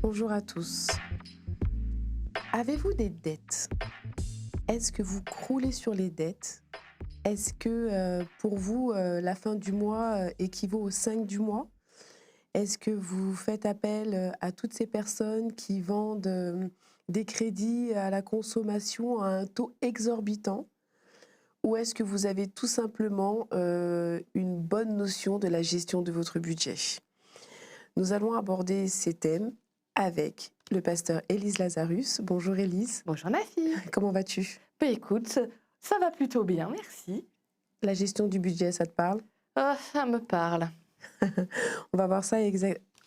Bonjour à tous. Avez-vous des dettes? Est-ce que vous croulez sur les dettes? Est-ce que pour vous, la fin du mois équivaut aux 5 du mois? Est-ce que vous faites appel à toutes ces personnes qui vendent des crédits à la consommation à un taux exorbitant? Ou est-ce que vous avez tout simplement une bonne notion de la gestion de votre budget? Nous allons aborder ces thèmes avec le pasteur Élise Lazarus. Bonjour Élise, Bonjour ma fille. comment vas-tu? Bah écoute, ça va plutôt bien, merci. La gestion du budget, ça te parle? Oh, ça me parle. On va voir ça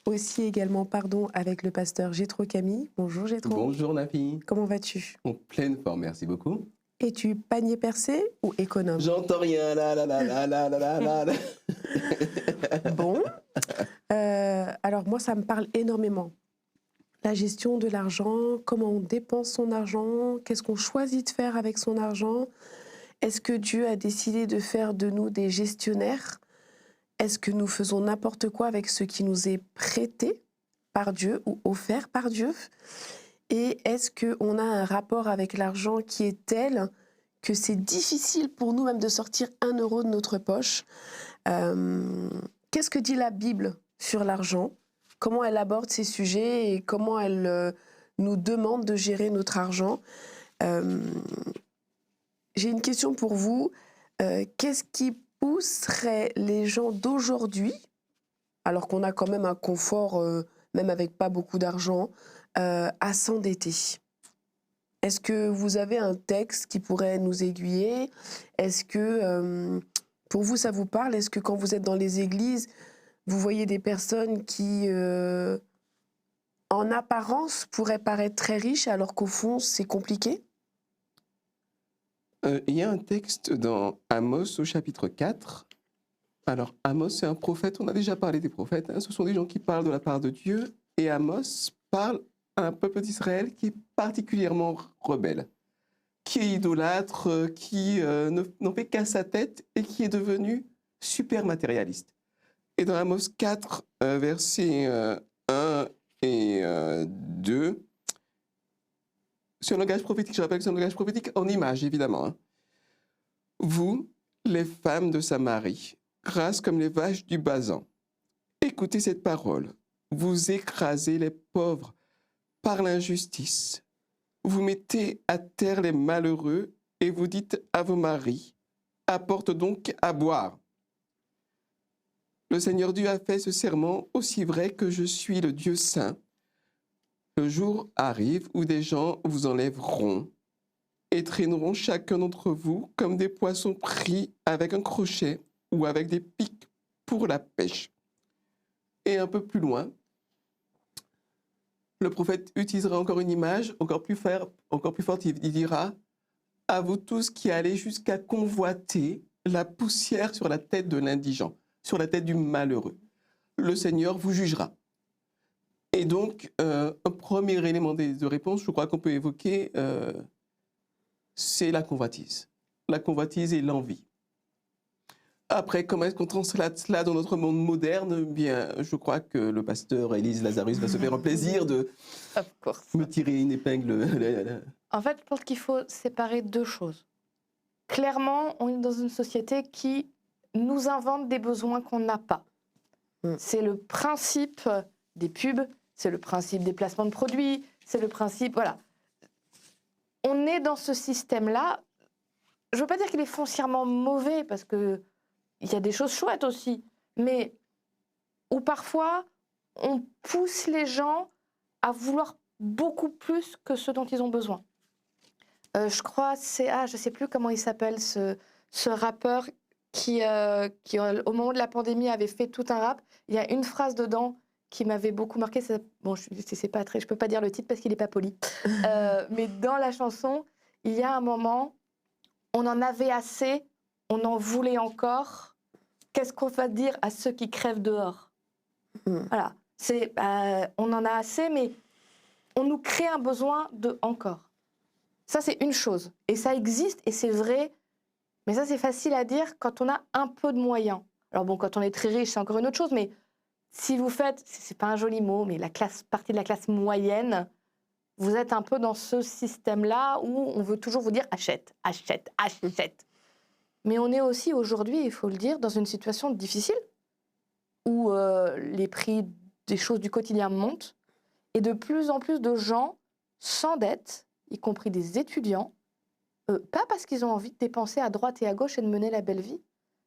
aussi également avec le pasteur Gétro Camille. Bonjour Gétro, Bonjour Nafi, comment vas-tu? en pleine forme, merci beaucoup. Es-tu panier percé ou économe? J'entends rien, là, là, là, là, là, là, là, là. Bon, alors moi ça me parle énormément. La gestion de l'argent, comment on dépense son argent, qu'est-ce qu'on choisit de faire avec son argent? Est-ce que Dieu a décidé de faire de nous des gestionnaires? Est-ce que nous faisons n'importe quoi avec ce qui nous est prêté par Dieu ou offert par Dieu? Et est-ce qu'on a un rapport avec l'argent qui est tel que c'est difficile pour nous même de sortir 1 € de notre poche? Qu'est-ce que dit la Bible sur l'argent? Comment elle aborde ces sujets et comment elle nous demande de gérer notre argent? J'ai une question pour vous. Qu'est-ce qui pousserait les gens d'aujourd'hui, alors qu'on a quand même un confort, même avec pas beaucoup d'argent, à s'endetter? Est-ce que vous avez un texte qui pourrait nous aiguiller? Est-ce que pour vous, ça vous parle? Est-ce que quand vous êtes dans les églises, vous voyez des personnes qui, en apparence, pourraient paraître très riches alors qu'au fond, c'est compliqué? Il y a un texte dans Amos au chapitre 4. Alors, Amos, c'est un prophète, on a déjà parlé des prophètes, hein. Ce sont des gens qui parlent de la part de Dieu, et Amos parle à un peuple d'Israël qui est particulièrement rebelle, qui est idolâtre, qui n'en fait qu'à sa tête et qui est devenu super matérialiste. Et dans Amos 4, versets 1 et 2, c'est un langage prophétique, je rappelle que c'est un langage prophétique en image, évidemment, hein. Vous, les femmes de Samarie, grasses comme les vaches du Basan, écoutez cette parole. Vous écrasez les pauvres par l'injustice. Vous mettez à terre les malheureux et vous dites à vos maris, apporte donc à boire. Le Seigneur Dieu a fait ce serment aussi vrai que je suis le Dieu saint. Le jour arrive où des gens vous enlèveront et traîneront chacun d'entre vous comme des poissons pris avec un crochet ou avec des pics pour la pêche. Et un peu plus loin, le prophète utilisera encore une image encore plus forte. Il dira « À vous tous qui allez jusqu'à convoiter la poussière sur la tête de l'indigent, sur la tête du malheureux. Le Seigneur vous jugera. » Et donc, un premier élément de réponse, je crois qu'on peut évoquer, c'est la convoitise. La convoitise et l'envie. Après, comment est-ce qu'on translate cela dans notre monde moderne? Bien, je crois que le pasteur Élise Lazarus va se faire un plaisir de Of course. me tirer une épingle. En fait, je pense qu'il faut séparer deux choses. Clairement, on est dans une société qui nous invente des besoins qu'on n'a pas. C'est le principe des pubs, c'est le principe des placements de produits, c'est le principe... Voilà. On est dans ce système-là. Je ne veux pas dire qu'il est foncièrement mauvais, parce qu'il y a des choses chouettes aussi, mais où parfois, on pousse les gens à vouloir beaucoup plus que ce dont ils ont besoin. Je crois, je ne sais plus comment il s'appelle, ce rappeur qui, au moment de la pandémie, avait fait tout un rap. Il y a une phrase dedans qui m'avait beaucoup marqué. Bon, je ne peux pas dire le titre parce qu'il n'est pas poli. Mais dans la chanson, il y a un moment, on en avait assez, on en voulait encore. Qu'est-ce qu'on va dire à ceux qui crèvent dehors? Voilà. On en a assez, mais on nous crée un besoin de encore. Ça, c'est une chose. Et ça existe, et c'est vrai. Mais ça, c'est facile à dire quand on a un peu de moyens. Alors bon, quand on est très riche, c'est encore une autre chose, mais si vous faites, c'est pas un joli mot, mais partie de la classe moyenne, vous êtes un peu dans ce système-là où on veut toujours vous dire achète, achète, achète. Mais on est aussi aujourd'hui, il faut le dire, dans une situation difficile où les prix des choses du quotidien montent et de plus en plus de gens s'endettent, y compris des étudiants, pas parce qu'ils ont envie de dépenser à droite et à gauche et de mener la belle vie,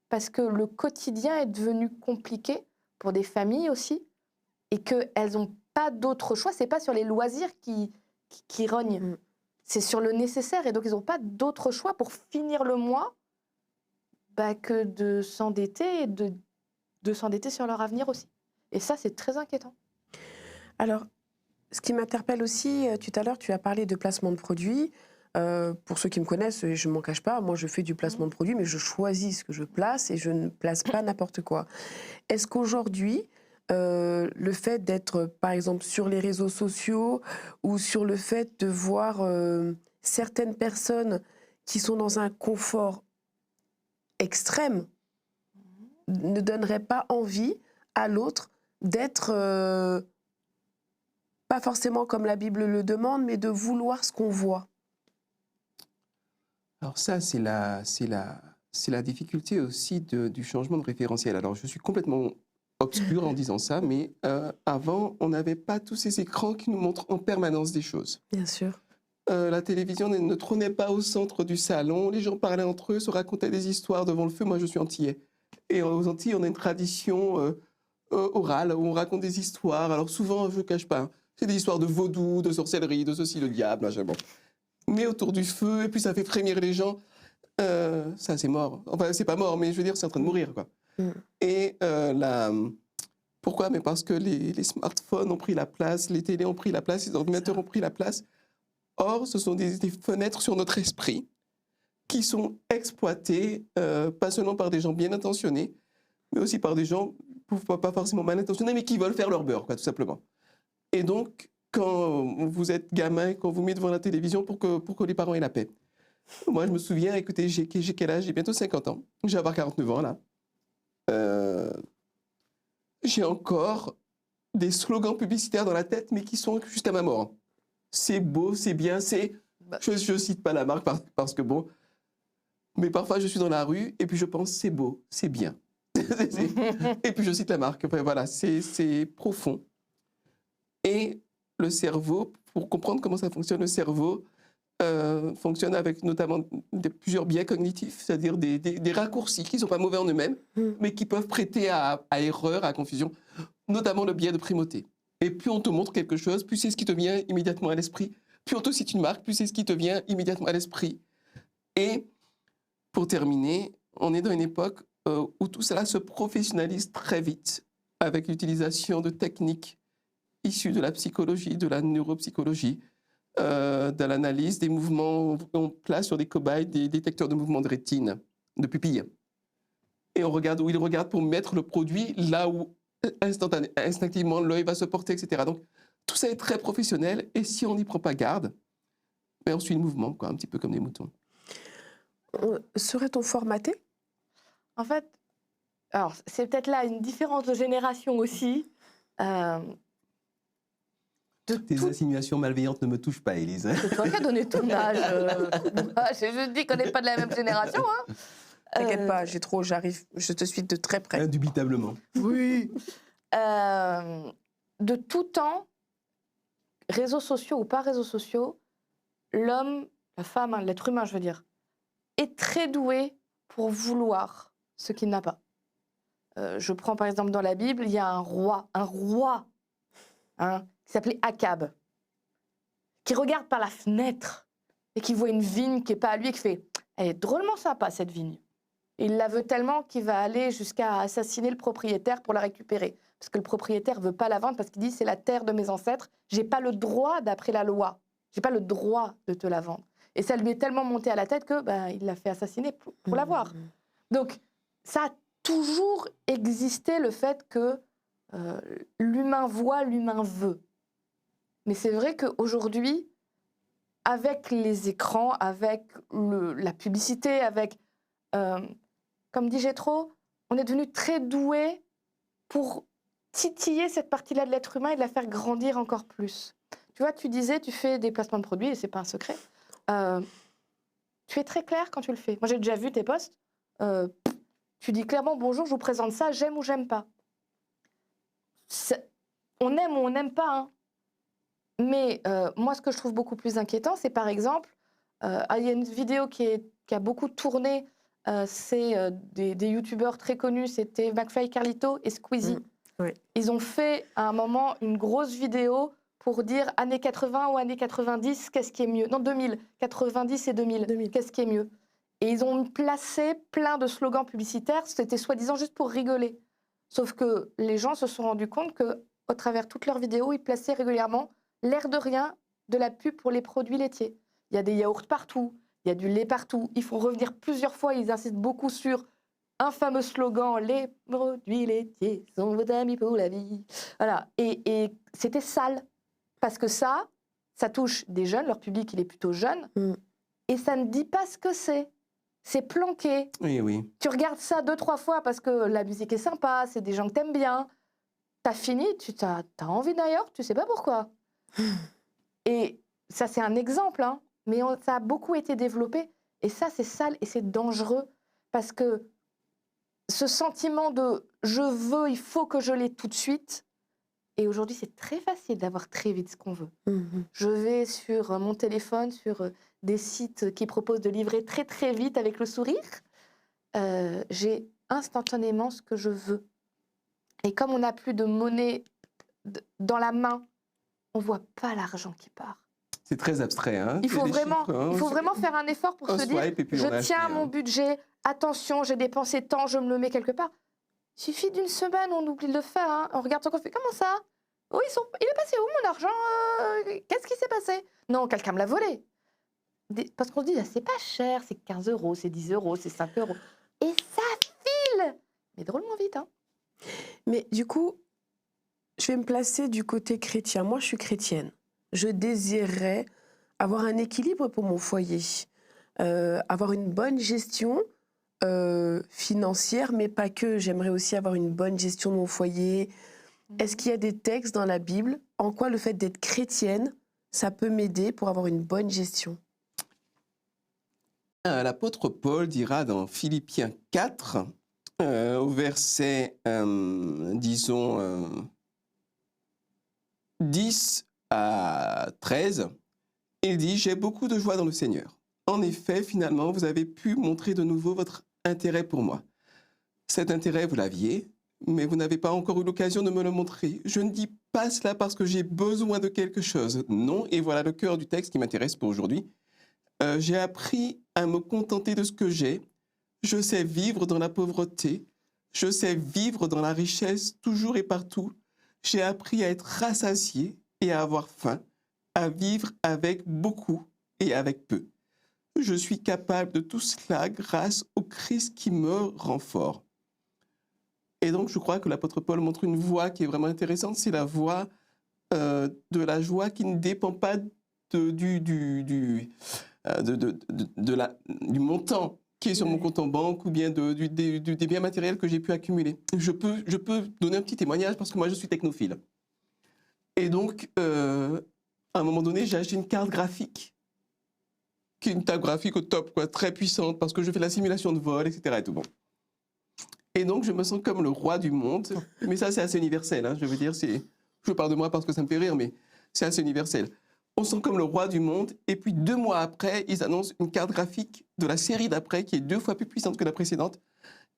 parce que le quotidien est devenu compliqué pour des familles aussi et qu'elles n'ont pas d'autre choix. C'est pas sur les loisirs qui rognent, c'est sur le nécessaire. Et donc, ils n'ont pas d'autre choix pour finir le mois que de s'endetter et de s'endetter sur leur avenir aussi. Et ça, c'est très inquiétant. Alors, ce qui m'interpelle aussi, tout à l'heure, tu as parlé de placement de produits. Pour ceux qui me connaissent, je ne m'en cache pas, moi je fais du placement de produits, mais je choisis ce que je place et je ne place pas n'importe quoi. Est-ce qu'aujourd'hui, le fait d'être, par exemple, sur les réseaux sociaux ou sur le fait de voir certaines personnes qui sont dans un confort extrême ne donnerait pas envie à l'autre d'être, pas forcément comme la Bible le demande, mais de vouloir ce qu'on voit? Alors ça, c'est la difficulté aussi du changement de référentiel. Alors je suis complètement obscur en disant ça, mais avant, on n'avait pas tous ces écrans qui nous montrent en permanence des choses. Bien sûr. La télévision ne trônait pas au centre du salon, les gens parlaient entre eux, se racontaient des histoires devant le feu. Moi, je suis antillais. Et aux Antilles, on a une tradition orale où on raconte des histoires. Alors souvent, je ne cache pas, hein, c'est des histoires de vaudou, de sorcellerie, de ceci, de diable, machin, bon. Mais autour du feu, et puis ça fait frémir les gens. Ça, c'est mort. Enfin, c'est pas mort, mais je veux dire, c'est en train de mourir, quoi. Et pourquoi? Mais parce que les smartphones ont pris la place, les télés ont pris la place, les ordinateurs ont pris la place. Or, ce sont des fenêtres sur notre esprit qui sont exploitées, pas seulement par des gens bien intentionnés, mais aussi par des gens pas forcément mal intentionnés, mais qui veulent faire leur beurre, quoi, tout simplement. Et donc, quand vous êtes gamin, quand vous mettez devant la télévision pour que les parents aient la paix. Moi, je me souviens, écoutez, j'ai quel âge? J'ai bientôt 50 ans. Je vais avoir 49 ans, là. J'ai encore des slogans publicitaires dans la tête, mais qui sont jusqu'à ma mort. C'est beau, c'est bien, c'est... Je ne cite pas la marque parce que bon... Mais parfois, je suis dans la rue et puis je pense, c'est beau, c'est bien. Et puis je cite la marque. Enfin, voilà, c'est profond. Et le cerveau, pour comprendre comment ça fonctionne, le cerveau fonctionne avec notamment plusieurs biais cognitifs, c'est-à-dire des raccourcis qui ne sont pas mauvais en eux-mêmes, mais qui peuvent prêter à erreur, à confusion, notamment le biais de primauté. Et plus on te montre quelque chose, plus c'est ce qui te vient immédiatement à l'esprit. Plus on te cite une marque, plus c'est ce qui te vient immédiatement à l'esprit. Et pour terminer, on est dans une époque où tout cela se professionnalise très vite, avec l'utilisation de techniques issues de la psychologie, de la neuropsychologie, de l'analyse des mouvements. On place sur des cobayes des détecteurs de mouvements de rétine, de pupille. Et on regarde où ils regardent pour mettre le produit là où instinctivement l'œil va se porter, etc. Donc tout ça est très professionnel et si on n'y prend pas garde, on suit le mouvement, quoi, un petit peu comme des moutons. Serait-on formaté? En fait, alors c'est peut-être là une différence de génération aussi. Tes insinuations malveillantes ne me touchent pas, Élise. C'est toi qui as donné ton âge. J'ai juste dit qu'on n'est pas de la même génération. Hein. T'inquiète pas, je te suis de très près. Indubitablement. Oui. De tout temps, réseaux sociaux ou pas réseaux sociaux, l'homme, la femme, hein, l'être humain, je veux dire, est très doué pour vouloir ce qu'il n'a pas. Je prends par exemple dans la Bible, il y a un roi, hein, qui s'appelait Akab, qui regarde par la fenêtre et qui voit une vigne qui n'est pas à lui et qui fait « Elle est drôlement sympa cette vigne ». Il la veut tellement qu'il va aller jusqu'à assassiner le propriétaire pour la récupérer. Parce que le propriétaire ne veut pas la vendre parce qu'il dit « C'est la terre de mes ancêtres, je n'ai pas le droit d'après la loi, je n'ai pas le droit de te la vendre ». Et ça lui est tellement monté à la tête que il l'a fait assassiner pour l'avoir. Donc ça a toujours existé le fait que l'humain voit, l'humain veut. Mais c'est vrai qu'aujourd'hui, avec les écrans, avec la publicité, avec, comme dit Jétro, on est devenu très doué pour titiller cette partie-là de l'être humain et de la faire grandir encore plus. Tu vois, tu disais, tu fais des placements de produits, et c'est pas un secret. Tu es très clair quand tu le fais. Moi, j'ai déjà vu tes posts. Tu dis clairement, bonjour, je vous présente ça, j'aime ou j'aime pas. On aime ou on n'aime pas, hein. Mais moi, ce que je trouve beaucoup plus inquiétant, c'est par exemple, il y a une vidéo qui a beaucoup tourné, c'est des youtubeurs très connus, c'était McFly, Carlito et Squeezie. Oui. Ils ont fait à un moment une grosse vidéo pour dire années 80 ou années 90, qu'est-ce qui est mieux? Non, 2000, 90 et 2000. Qu'est-ce qui est mieux? Et ils ont placé plein de slogans publicitaires, c'était soi-disant juste pour rigoler. Sauf que les gens se sont rendus compte qu'au travers toutes leurs vidéos, ils plaçaient régulièrement, l'air de rien, de la pub pour les produits laitiers. Il y a des yaourts partout, il y a du lait partout. Ils font revenir plusieurs fois, ils insistent beaucoup sur un fameux slogan, les produits laitiers sont vos amis pour la vie. Voilà. Et c'était sale. Parce que ça touche des jeunes, leur public il est plutôt jeune, et ça ne dit pas ce que c'est. C'est planqué. Oui, oui. Tu regardes ça 2-3 fois parce que la musique est sympa, c'est des gens que t'aimes bien. T'as fini, t'as envie d'ailleurs, tu sais pas pourquoi. Et ça, c'est un exemple, hein, mais ça a beaucoup été développé. Et ça, c'est sale et c'est dangereux parce que ce sentiment de « je veux, il faut que je l'ai tout de suite », et aujourd'hui, c'est très facile d'avoir très vite ce qu'on veut. Je vais sur mon téléphone, sur des sites qui proposent de livrer très très vite avec le sourire. J'ai instantanément ce que je veux. Et comme on n'a plus de monnaie dans la main, on ne voit pas l'argent qui part. C'est très abstrait. Hein. Il faut vraiment faire un effort pour se dire, je tiens à mon budget, attention, j'ai dépensé tant, je me le mets quelque part. Il suffit d'une semaine, on oublie de le faire. Hein. On regarde son compte, on fait comment ça? Oui, il est passé où mon argent? Qu'est-ce qui s'est passé? Non, quelqu'un me l'a volé. Parce qu'on se dit, ah, c'est pas cher, c'est 15 €, c'est 10 €, c'est 5 €. Et ça file! Mais drôlement vite, hein. Mais du coup, je vais me placer du côté chrétien. Moi, je suis chrétienne. Je désirerais avoir un équilibre pour mon foyer, avoir une bonne gestion financière, mais pas que. J'aimerais aussi avoir une bonne gestion de mon foyer. Est-ce qu'il y a des textes dans la Bible en quoi le fait d'être chrétienne, ça peut m'aider pour avoir une bonne gestion? L'apôtre Paul dira dans Philippiens 4, au verset, disons, 10 à 13, il dit « J'ai beaucoup de joie dans le Seigneur. En effet, finalement, vous avez pu montrer de nouveau votre intérêt pour moi. Cet intérêt, vous l'aviez, mais vous n'avez pas encore eu l'occasion de me le montrer. Je ne dis pas cela parce que j'ai besoin de quelque chose. Non, et voilà le cœur du texte qui m'intéresse pour aujourd'hui. J'ai appris à me contenter de ce que j'ai. Je sais vivre dans la pauvreté. Je sais vivre dans la richesse, toujours et partout. J'ai appris à être rassasié et à avoir faim, à vivre avec beaucoup et avec peu. Je suis capable de tout cela grâce au Christ qui me rend fort. » Et donc, je crois que l'apôtre Paul montre une voie qui est vraiment intéressante. C'est la voie de la joie qui ne dépend pas du montant qui est sur mon compte en banque ou bien des biens matériels que j'ai pu accumuler. Je peux donner un petit témoignage parce que moi, je suis technophile. Et donc, à un moment donné, j'ai acheté une carte graphique, qui est une table graphique au top, quoi, très puissante, parce que je fais la simulation de vol, etc. Et tout bon. Et donc, je me sens comme le roi du monde. Mais ça, c'est assez universel. Hein, je veux dire, je parle de moi parce que ça me fait rire, mais c'est assez universel. On se sent comme le roi du monde. Et puis, 2 mois après, ils annoncent une carte graphique de la série d'après qui est 2 fois plus puissante que la précédente.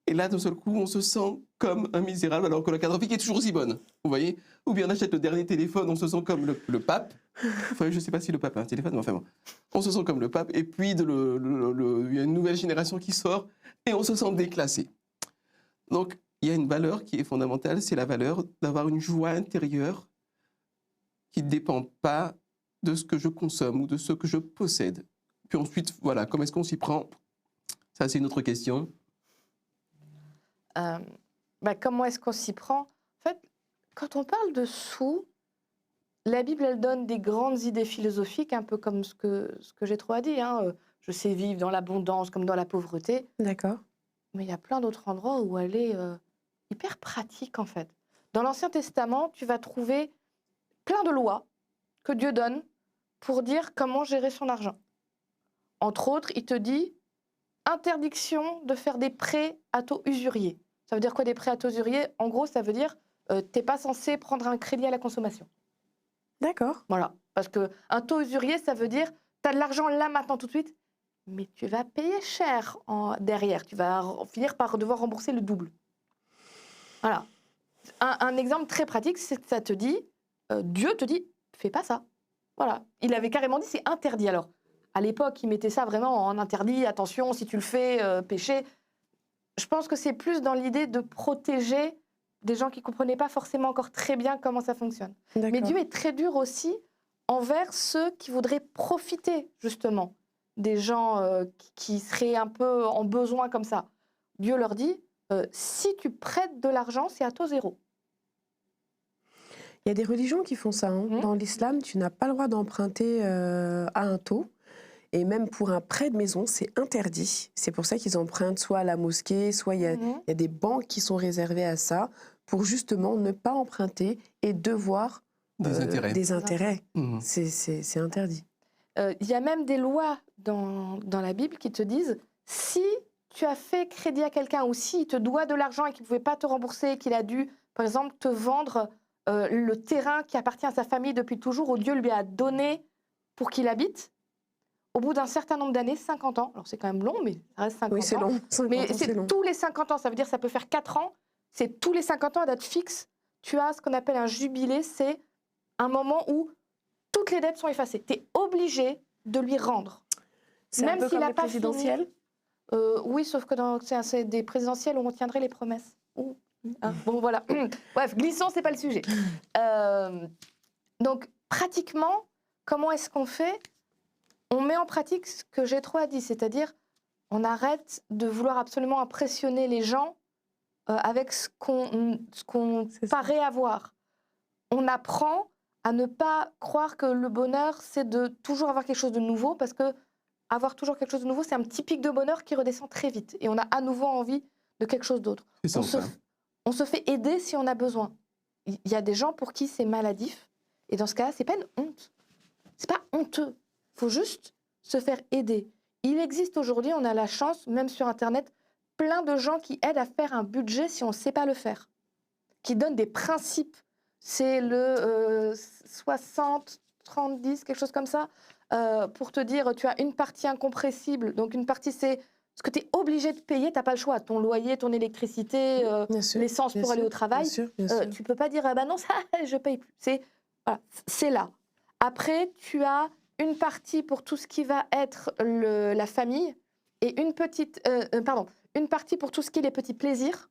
Et là, d'un seul coup, on se sent comme un misérable alors que la carte graphique est toujours aussi bonne. Vous voyez? Ou bien on achète le dernier téléphone, on se sent comme le pape. Enfin, je ne sais pas si le pape a un téléphone, mais enfin bon. On se sent comme le pape. Et puis, il y a une nouvelle génération qui sort et on se sent déclassé. Donc, il y a une valeur qui est fondamentale, c'est la valeur d'avoir une joie intérieure qui ne dépend pas de ce que je consomme ou de ce que je possède. Puis ensuite, voilà, comment est-ce qu'on s'y prend? Ça, c'est une autre question. Comment est-ce qu'on s'y prend? En fait, quand on parle de sous, la Bible, elle donne des grandes idées philosophiques, un peu comme ce que j'ai trop à dire. Hein. Je sais vivre dans l'abondance comme dans la pauvreté. D'accord. Mais il y a plein d'autres endroits où elle est hyper pratique, en fait. Dans l'Ancien Testament, tu vas trouver plein de lois que Dieu donne pour dire comment gérer son argent. Entre autres, il te dit interdiction de faire des prêts à taux usurier. Ça veut dire quoi des prêts à taux usurier? En gros, ça veut dire t'es pas censé prendre un crédit à la consommation. D'accord. Voilà. Parce qu'un taux usurier, ça veut dire tu as de l'argent là, maintenant, tout de suite, mais tu vas payer cher derrière. Tu vas finir par devoir rembourser le double. Voilà. Un exemple très pratique, c'est que ça te dit, Dieu te dit, fais pas ça. Voilà. Il avait carrément dit, c'est interdit. Alors, à l'époque, il mettait ça vraiment en interdit, attention, si tu le fais, péché. Je pense que c'est plus dans l'idée de protéger des gens qui ne comprenaient pas forcément encore très bien comment ça fonctionne. Mais Dieu est très dur aussi envers ceux qui voudraient profiter, justement, des gens qui seraient un peu en besoin comme ça. Dieu leur dit, si tu prêtes de l'argent, c'est à taux zéro. Il y a des religions qui font ça. Dans l'islam, tu n'as pas le droit d'emprunter à un taux. Et même pour un prêt de maison, c'est interdit. C'est pour ça qu'ils empruntent soit à la mosquée, soit il y a des banques qui sont réservées à ça, pour justement ne pas emprunter et devoir des intérêts. C'est interdit. Il y a même des lois dans la Bible qui te disent, si tu as fait crédit à quelqu'un ou s'il te doit de l'argent et qu'il ne pouvait pas te rembourser, qu'il a dû, par exemple, te vendre le terrain qui appartient à sa famille depuis toujours, où Dieu lui a donné pour qu'il habite, au bout d'un certain nombre d'années, 50 ans, alors c'est quand même long, mais ça reste 50 ans. Oui, c'est long. 50 mais ans, c'est long. tous les 50 ans, ça veut dire que ça peut faire 4 ans, c'est tous les 50 ans à date fixe, tu as ce qu'on appelle un jubilé, c'est un moment où toutes les dettes sont effacées. Tu es obligé de lui rendre. C'est même un peu s'il comme n'a les pas présidentielles. oui, sauf que c'est des présidentielles où on tiendrait les promesses. Bon, voilà. Bref, glissons, c'est pas le sujet. Donc, pratiquement, comment est-ce qu'on fait? On met en pratique ce que j'ai trop dit, c'est-à-dire on arrête de vouloir absolument impressionner les gens avec ce qu'on paraît avoir. On apprend à ne pas croire que le bonheur, c'est de toujours avoir quelque chose de nouveau, parce que avoir toujours quelque chose de nouveau, c'est un petit pic de bonheur qui redescend très vite. Et on a à nouveau envie de quelque chose d'autre. On se fait aider si on a besoin. Il y a des gens pour qui c'est maladif. Et dans ce cas-là, c'est pas une honte. C'est pas honteux. Il faut juste se faire aider. Il existe aujourd'hui, on a la chance, même sur Internet, plein de gens qui aident à faire un budget si on ne sait pas le faire. Qui donnent des principes. C'est le 60, 30, 10, quelque chose comme ça. Pour te dire, tu as une partie incompressible. Donc une partie, c'est ce que tu es obligé de payer, tu n'as pas le choix. Ton loyer, ton électricité, l'essence pour aller au travail. Tu ne peux pas dire, ah ben non, ça, je ne paye plus. C'est là. Après, tu as une partie pour tout ce qui va être la famille et une partie pour tout ce qui est les petits plaisirs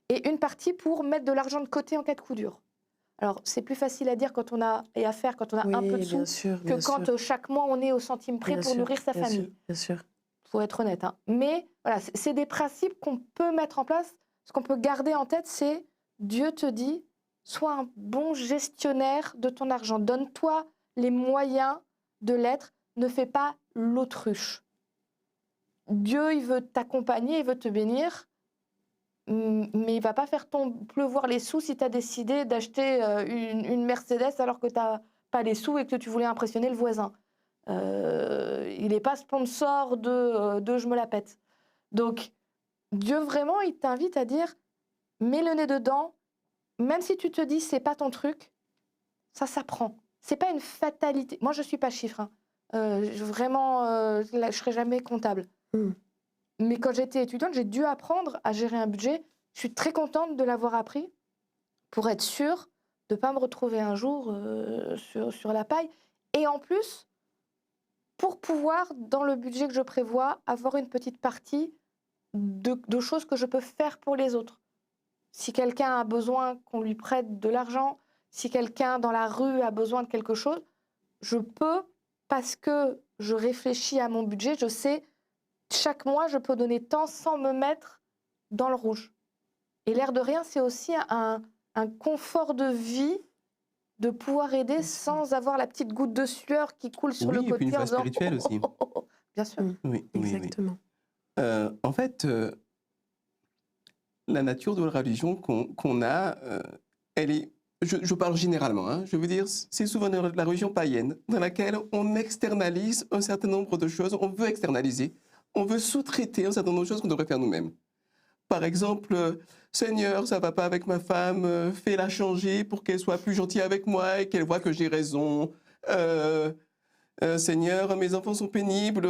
et une partie pour mettre de l'argent de côté en cas de coup dur. Alors, c'est plus facile à dire quand on a à faire, quand on a un peu de sous, que quand chaque mois on est au centime près pour nourrir sa famille. Bien sûr. Faut être honnête. Mais voilà, c'est des principes qu'on peut mettre en place. Ce qu'on peut garder en tête, c'est Dieu te dit, sois un bon gestionnaire de ton argent. Donne-toi les moyens de l'être. Ne fais pas l'autruche. Dieu, il veut t'accompagner, il veut te bénir. Mais il ne va pas faire pleuvoir les sous si tu as décidé d'acheter une Mercedes alors que tu n'as pas les sous et que tu voulais impressionner le voisin. Il n'est pas sponsor de je me la pète. Donc, Dieu, vraiment, il t'invite à dire, mets le nez dedans, même si tu te dis, c'est pas ton truc, ça s'apprend. C'est pas une fatalité. Moi, je ne suis pas chiffre. Vraiment, je ne serai jamais comptable. Mais quand j'étais étudiante, j'ai dû apprendre à gérer un budget. Je suis très contente de l'avoir appris pour être sûre de ne pas me retrouver un jour sur la paille. Et en plus, pour pouvoir, dans le budget que je prévois, avoir une petite partie de choses que je peux faire pour les autres. Si quelqu'un a besoin qu'on lui prête de l'argent, si quelqu'un dans la rue a besoin de quelque chose, je peux, parce que je réfléchis à mon budget, je sais, chaque mois, je peux donner tant sans me mettre dans le rouge. Et l'air de rien, c'est aussi un confort de vie de pouvoir aider sans avoir la petite goutte de sueur qui coule sur le côté. Oui, et puis une phase spirituelle aussi. Bien sûr. Oui, exactement. En fait, la nature de la religion qu'on a, elle est, je parle généralement, hein, je veux dire, c'est souvent dans la religion païenne, dans laquelle on externalise un certain nombre de choses, on veut externaliser, on veut sous-traiter un certain nombre de choses qu'on devrait faire nous-mêmes. Par exemple, Seigneur, ça va pas avec ma femme, fais-la changer pour qu'elle soit plus gentille avec moi et qu'elle voit que j'ai raison. Seigneur, mes enfants sont pénibles,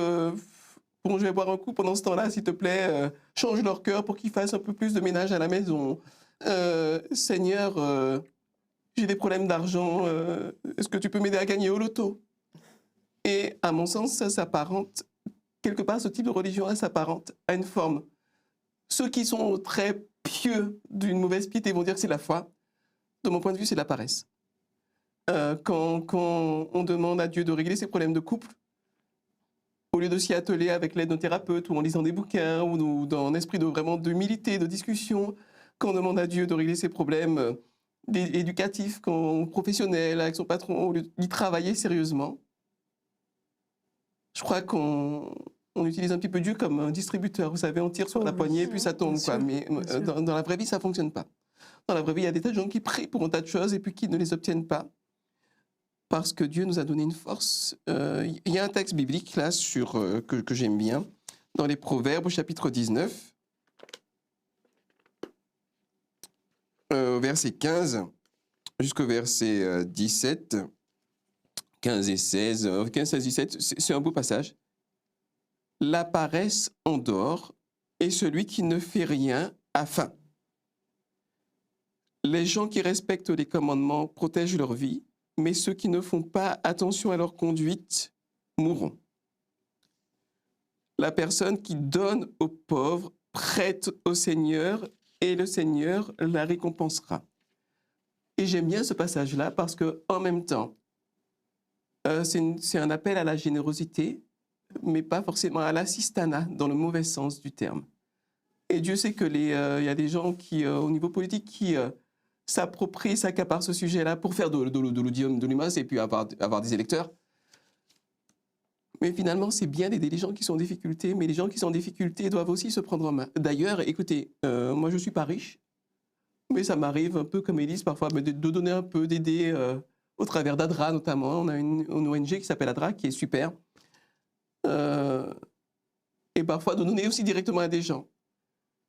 bon, je vais boire un coup pendant ce temps-là, s'il te plaît, change leur cœur pour qu'ils fassent un peu plus de ménage à la maison. Seigneur, j'ai des problèmes d'argent, est-ce que tu peux m'aider à gagner au loto? Et à mon sens, ça s'apparente, quelque part, ce type de religion-là s'apparente à une forme. Ceux qui sont très pieux d'une mauvaise piété vont dire que c'est la foi. De mon point de vue, c'est la paresse. Quand on demande à Dieu de régler ses problèmes de couple, au lieu de s'y atteler avec l'aide d'un thérapeute ou en lisant des bouquins ou dans un esprit de vraiment d'humilité, de discussion, quand on demande à Dieu de régler ses problèmes éducatifs, professionnels, avec son patron, au lieu d'y travailler sérieusement, je crois qu'on utilise un petit peu Dieu comme un distributeur. Vous savez, on tire sur la poignée, puis ça tombe. Quoi. Mais dans la vraie vie, ça ne fonctionne pas. Dans la vraie vie, il y a des tas de gens qui prient pour un tas de choses et puis qui ne les obtiennent pas. Parce que Dieu nous a donné une force. Il y a un texte biblique là que j'aime bien, dans les Proverbes au chapitre 19, verset 15 jusqu'au verset 17, 15 et 16, 15, 16, 17, c'est un beau passage. La paresse endort et celui qui ne fait rien a faim. Les gens qui respectent les commandements protègent leur vie, mais ceux qui ne font pas attention à leur conduite mourront. La personne qui donne aux pauvres prête au Seigneur et le Seigneur la récompensera. Et j'aime bien ce passage-là parce qu'en même temps, c'est un appel à la générosité, mais pas forcément à l'assistanat, dans le mauvais sens du terme. Et Dieu sait qu'il y a des gens qui, au niveau politique, qui s'approprient, s'accaparent ce sujet-là pour faire de l'odium, de l'humain, et puis avoir des électeurs. Mais finalement, c'est bien d'aider les gens qui sont en difficulté, mais les gens qui sont en difficulté doivent aussi se prendre en main. D'ailleurs, écoutez, moi je ne suis pas riche, mais ça m'arrive un peu comme Élise parfois de donner un peu, d'aider au travers d'ADRA notamment. On a une ONG qui s'appelle ADRA, qui est super. Et parfois de donner aussi directement à des gens.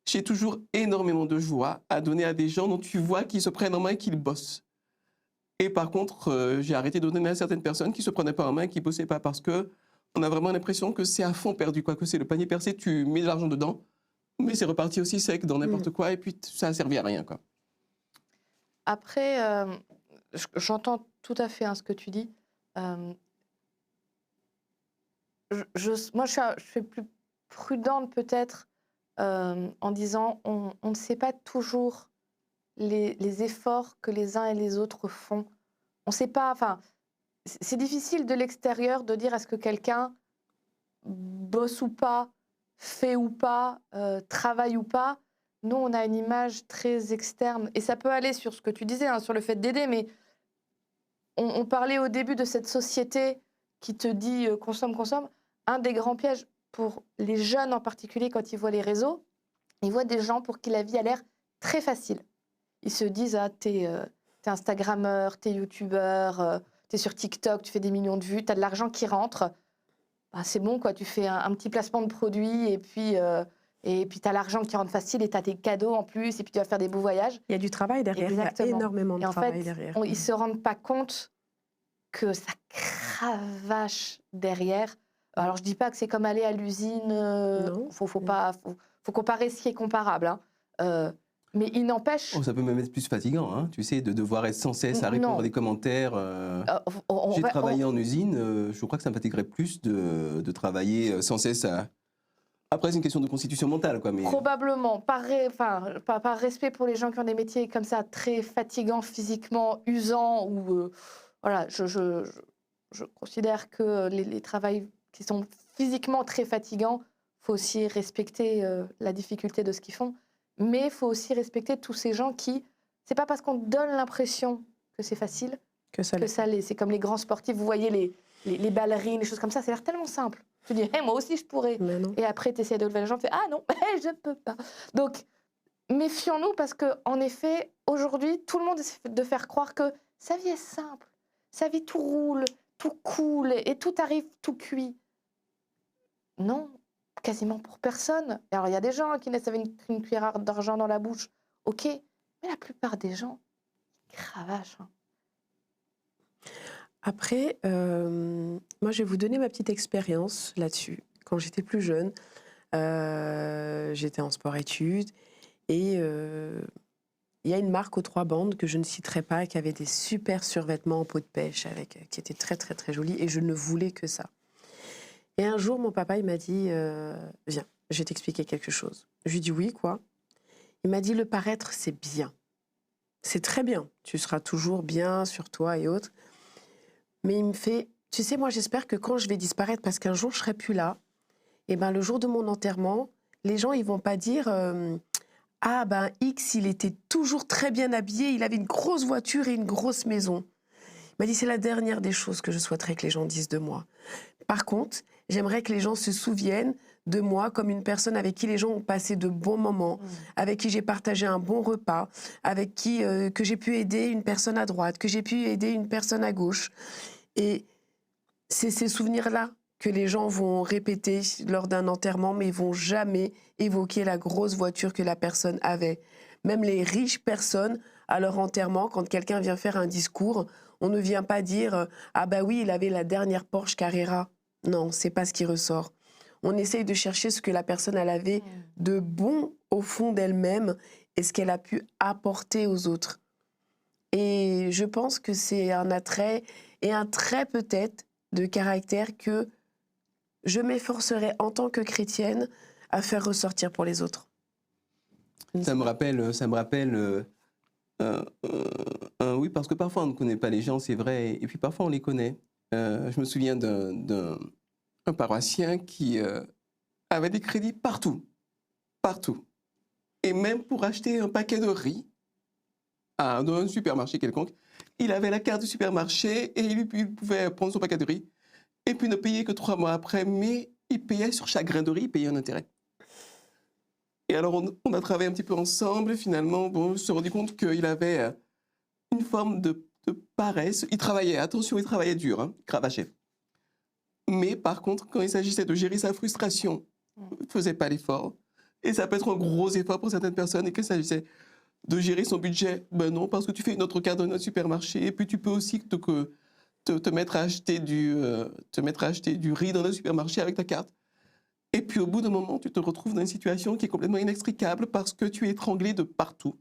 J'ai toujours énormément de joie à donner à des gens dont tu vois qu'ils se prennent en main et qu'ils bossent. Et par contre, j'ai arrêté de donner à certaines personnes qui ne se prenaient pas en main et qui ne bossaient pas parce qu'on a vraiment l'impression que c'est à fond perdu, quoi, que c'est le panier percé, tu mets de l'argent dedans, mais c'est reparti aussi sec dans n'importe quoi et puis ça n'a servi à rien, quoi. Après, j'entends tout à fait ce que tu dis. Moi, je suis plus prudente peut-être en disant on ne sait pas toujours les efforts que les uns et les autres font. On ne sait pas, enfin, c'est difficile de l'extérieur de dire est-ce que quelqu'un bosse ou pas, fait ou pas, travaille ou pas. Nous, on a une image très externe. Et ça peut aller sur ce que tu disais, sur le fait d'aider, mais on parlait au début de cette société qui te dit consomme, consomme. Un des grands pièges pour les jeunes en particulier, quand ils voient les réseaux, ils voient des gens pour qui la vie a l'air très facile. Ils se disent, t'es Instagrammeur, t'es YouTubeur, t'es sur TikTok, tu fais des millions de vues, t'as de l'argent qui rentre. Bah, c'est bon, quoi. Tu fais un petit placement de produit et puis t'as l'argent qui rentre facile et t'as tes cadeaux en plus et puis tu vas faire des beaux voyages. Il y a du travail derrière, Exactement. il y a énormément de travail en fait, derrière. Ils ne se rendent pas compte que ça cravache derrière. Alors, je ne dis pas que c'est comme aller à l'usine. Non. Faut comparer ce qui est comparable. Mais il n'empêche... Oh, ça peut même être plus fatigant, hein, tu sais, de devoir être sans cesse à répondre à des commentaires. J'ai travaillé en usine, je crois que ça me fatiguerait plus de travailler sans cesse à... Après, c'est une question de constitution mentale, quoi. Mais... Probablement, par respect pour les gens qui ont des métiers comme ça, très fatigants physiquement, usants, ou voilà, je considère que les travails qui sont physiquement très fatigants, il faut aussi respecter la difficulté de ce qu'ils font, mais il faut aussi respecter tous ces gens qui, c'est pas parce qu'on donne l'impression que c'est facile que ça l'est. C'est comme les grands sportifs, vous voyez les ballerines, les choses comme ça a l'air tellement simple. Tu dis, hey, moi aussi je pourrais. Et après, tu essaies de lever la jambe, tu fais, ah non, je ne peux pas. Donc, méfions-nous parce qu'en effet, aujourd'hui, tout le monde essaie de faire croire que sa vie est simple, sa vie tout roule, tout coule et tout arrive tout cuit. Non, quasiment pour personne. Alors, il y a des gens qui naissent avec une cuillère d'argent dans la bouche, ok, mais la plupart des gens, ils cravachent. Hein. Après, moi, je vais vous donner ma petite expérience là-dessus. Quand j'étais plus jeune, j'étais en sport-études et il y a une marque aux 3 bandes que je ne citerai pas qui avait des super survêtements en peau de pêche qui étaient très, très, très jolis et je ne voulais que ça. Et un jour, mon papa, il m'a dit « Viens, je vais t'expliquer quelque chose. » Je lui ai dit « Oui, quoi ?» Il m'a dit « Le paraître, c'est bien. C'est très bien. Tu seras toujours bien sur toi et autres. » Mais il me fait « Tu sais, moi, j'espère que quand je vais disparaître, parce qu'un jour, je serai plus là, et ben le jour de mon enterrement, les gens, ils vont pas dire ah ben X, il était toujours très bien habillé, il avait une grosse voiture et une grosse maison. » Il m'a dit « C'est la dernière des choses que je souhaiterais que les gens disent de moi. Par contre, j'aimerais que les gens se souviennent de moi comme une personne avec qui les gens ont passé de bons moments, avec qui j'ai partagé un bon repas, avec qui que j'ai pu aider une personne à droite, que j'ai pu aider une personne à gauche. » Et c'est ces souvenirs-là que les gens vont répéter lors d'un enterrement, mais ils vont jamais évoquer la grosse voiture que la personne avait. Même les riches personnes, à leur enterrement, quand quelqu'un vient faire un discours, on ne vient pas dire « Ah bah oui, il avait la dernière Porsche Carrera ». Non, c'est pas ce qui ressort. On essaye de chercher ce que la personne elle avait de bon au fond d'elle-même et ce qu'elle a pu apporter aux autres. Et je pense que c'est un attrait et un trait peut-être de caractère que je m'efforcerai en tant que chrétienne à faire ressortir pour les autres. Ça me rappelle oui, parce que parfois on ne connaît pas les gens, c'est vrai, et puis parfois on les connaît. Je me souviens d'un paroissien qui avait des crédits partout, partout. Et même pour acheter un paquet de riz dans un supermarché quelconque, il avait la carte du supermarché et il pouvait prendre son paquet de riz et puis ne payer que 3 mois après, mais il payait sur chaque grain de riz, il payait un intérêt. Et alors on a travaillé un petit peu ensemble, finalement, bon, je me suis rendu compte qu'il avait une forme de paresse. Il travaillait, attention, il travaillait dur, hein, il cravachait. Mais par contre, quand il s'agissait de gérer sa frustration, il ne faisait pas l'effort. Et ça peut être un gros effort pour certaines personnes. Et quand il s'agissait de gérer son budget, ben non, parce que tu fais une autre carte dans notre supermarché. Et puis tu peux aussi te mettre à acheter du riz dans le supermarché avec ta carte. Et puis au bout d'un moment, tu te retrouves dans une situation qui est complètement inextricable parce que tu es étranglé de partout.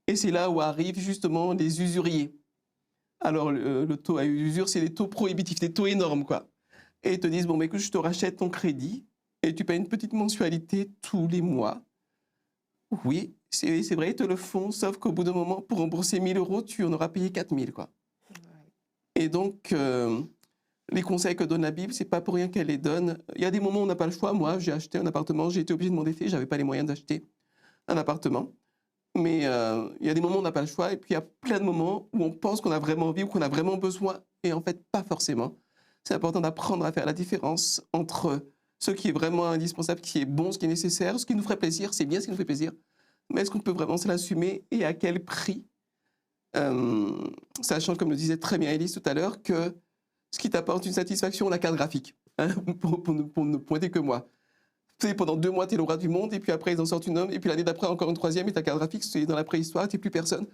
Et c'est là où arrivent justement les usuriers. Alors le taux à usure, c'est des taux prohibitifs, des taux énormes, quoi. Et ils te disent, bon, mais écoute, je te rachète ton crédit et tu payes une petite mensualité tous les mois. Oui, c'est vrai, ils te le font, sauf qu'au bout d'un moment, pour rembourser 1 000 €, tu en auras payé 4 000, quoi. Et donc, les conseils que donne la Bible, c'est pas pour rien qu'elle les donne. Il y a des moments où on n'a pas le choix. Moi, j'ai acheté un appartement, j'ai été obligé de m'endetter, j'avais pas les moyens d'acheter un appartement. Mais il y a des moments où on n'a pas le choix, et puis il y a plein de moments où on pense qu'on a vraiment envie ou qu'on a vraiment besoin, et en fait, pas forcément. C'est important d'apprendre à faire la différence entre ce qui est vraiment indispensable, ce qui est bon, ce qui est nécessaire, ce qui nous ferait plaisir, c'est bien ce qui nous fait plaisir, mais est-ce qu'on peut vraiment se l'assumer et à quel prix, sachant, comme le disait très bien Élise tout à l'heure, que ce qui t'apporte une satisfaction, la carte graphique, hein, pour ne pointer que moi. Tu sais, pendant 2 mois, tu es le roi du monde, et puis après, ils en sortent une autre, et puis l'année d'après, encore une troisième, et ta carte graphique, c'est dans la préhistoire, tu n'es plus personne.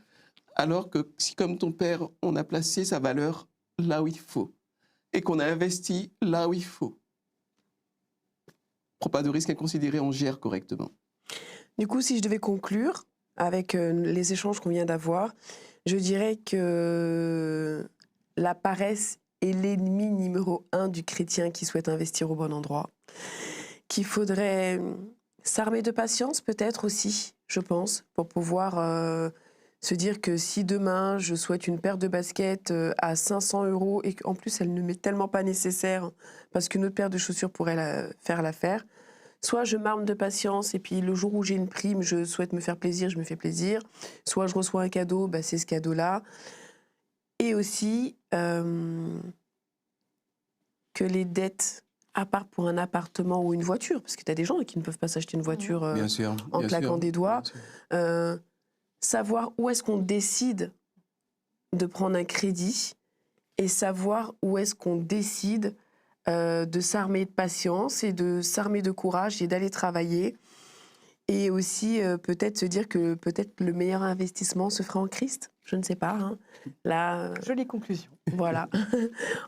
Alors que si, comme ton père, on a placé sa valeur là où il faut, et qu'on a investi là où il faut, prends pas de risque inconsidéré, on gère correctement. Du coup, si je devais conclure avec les échanges qu'on vient d'avoir, je dirais que la paresse est l'ennemi numéro 1 du chrétien qui souhaite investir au bon endroit. Qu'il faudrait s'armer de patience peut-être aussi, je pense, pour pouvoir se dire que si demain je souhaite une paire de baskets à 500 € et qu'en plus elle ne m'est tellement pas nécessaire parce qu'une autre paire de chaussures pourrait faire l'affaire, soit je m'arme de patience et puis le jour où j'ai une prime, je souhaite me faire plaisir, je me fais plaisir, soit je reçois un cadeau, bah c'est ce cadeau-là. Et aussi que les dettes à part pour un appartement ou une voiture, parce que tu as des gens qui ne peuvent pas s'acheter une voiture bien sûr, en bien claquant sûr, des doigts. bien sûr. Savoir où est-ce qu'on décide de prendre un crédit et savoir où est-ce qu'on décide de s'armer de patience et de s'armer de courage et d'aller travailler. Et aussi peut-être se dire que peut-être le meilleur investissement se fera en Christ. Je ne sais pas. Hein. Là, jolie conclusion. Voilà.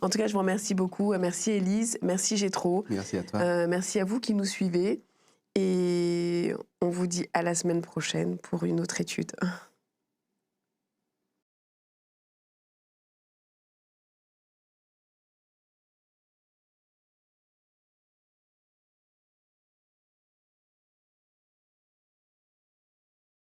En tout cas, je vous remercie beaucoup. Merci Élise, merci Jétro. Merci à toi. Merci à vous qui nous suivez. Et on vous dit à la semaine prochaine pour une autre étude.